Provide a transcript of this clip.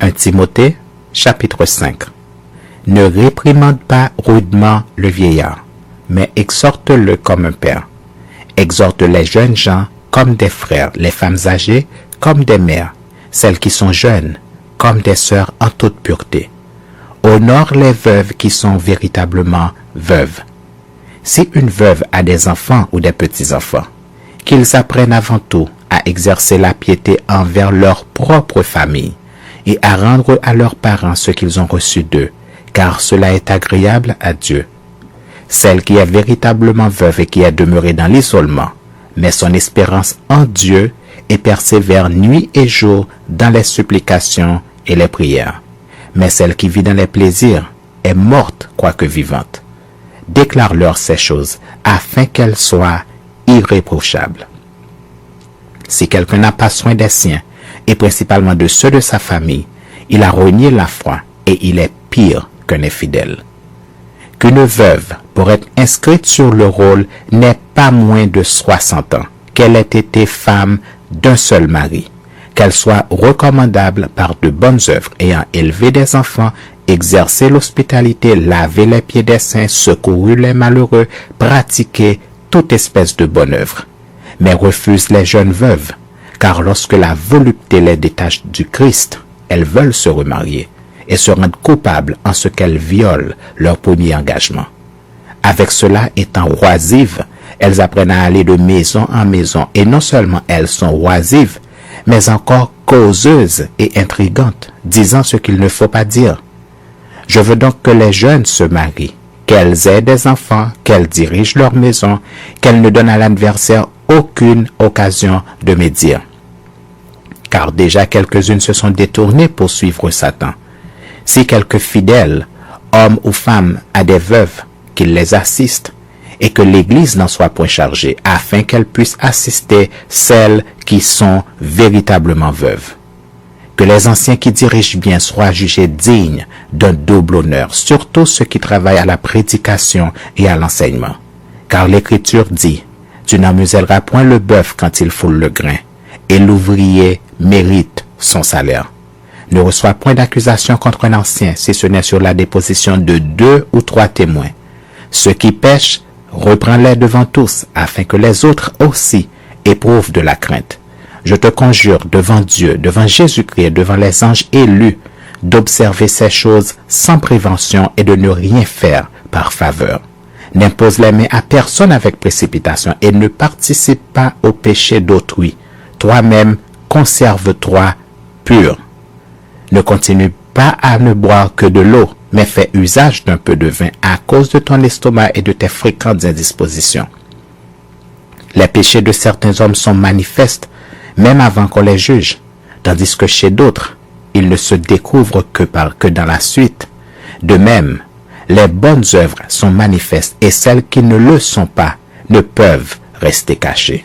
1 Timothée, chapitre 5. Ne réprimande pas rudement le vieillard, mais exhorte-le comme un père. Exhorte les jeunes gens comme des frères, les femmes âgées comme des mères, celles qui sont jeunes comme des sœurs en toute pureté. Honore les veuves qui sont véritablement veuves. Si une veuve a des enfants ou des petits-enfants, qu'ils apprennent avant tout à exercer la piété envers leur propre famille et à rendre à leurs parents ce qu'ils ont reçu d'eux, car cela est agréable à Dieu. Celle qui est véritablement veuve et qui est demeurée dans l'isolement, met son espérance en Dieu et persévère nuit et jour dans les supplications et les prières. Mais celle qui vit dans les plaisirs est morte quoique vivante. Déclare-leur ces choses afin qu'elles soient irréprochables. Si quelqu'un n'a pas soin des siens, et principalement de ceux de sa famille, il a renié la foi et il est pire qu'un infidèle. Qu'une veuve, pour être inscrite sur le rôle, n'ait pas moins de 60 ans, qu'elle ait été femme d'un seul mari, qu'elle soit recommandable par de bonnes œuvres, ayant élevé des enfants, exercé l'hospitalité, lavé les pieds des saints, secouru les malheureux, pratiqué toute espèce de bonne œuvre. Mais refuse les jeunes veuves, car lorsque la volupté les détache du Christ, elles veulent se remarier et se rendent coupables en ce qu'elles violent leur premier engagement. Avec cela étant oisives, elles apprennent à aller de maison en maison, et non seulement elles sont oisives, mais encore causeuses et intrigantes, disant ce qu'il ne faut pas dire. Je veux donc que les jeunes se marient, qu'elles aient des enfants, qu'elles dirigent leur maison, qu'elles ne donnent à l'adversaire aucune occasion de médire. Car déjà quelques-unes se sont détournées pour suivre Satan. Si quelque fidèle, homme ou femme, a des veuves, qu'il les assiste, et que l'Église n'en soit point chargée, afin qu'elle puisse assister celles qui sont véritablement veuves. Que les anciens qui dirigent bien soient jugés dignes d'un double honneur, surtout ceux qui travaillent à la prédication et à l'enseignement. Car l'Écriture dit, « Tu n'amuselleras point le bœuf quand il foule le grain, et l'ouvrier mérite son salaire. » Ne reçois point d'accusation contre un ancien, si ce n'est sur la déposition de 2 ou 3 témoins. Ceux qui pêchent, reprends-les devant tous, afin que les autres aussi éprouvent de la crainte. Je te conjure devant Dieu, devant Jésus-Christ et devant les anges élus, d'observer ces choses sans prévention et de ne rien faire par faveur. N'impose les mains à personne avec précipitation et ne participe pas au péché d'autrui. Toi-même, conserve-toi pur. Ne continue pas à ne boire que de l'eau, mais fais usage d'un peu de vin à cause de ton estomac et de tes fréquentes indispositions. Les péchés de certains hommes sont manifestes, même avant qu'on les juge, tandis que chez d'autres, ils ne se découvrent que dans la suite. De même, les bonnes œuvres sont manifestes et celles qui ne le sont pas ne peuvent rester cachées.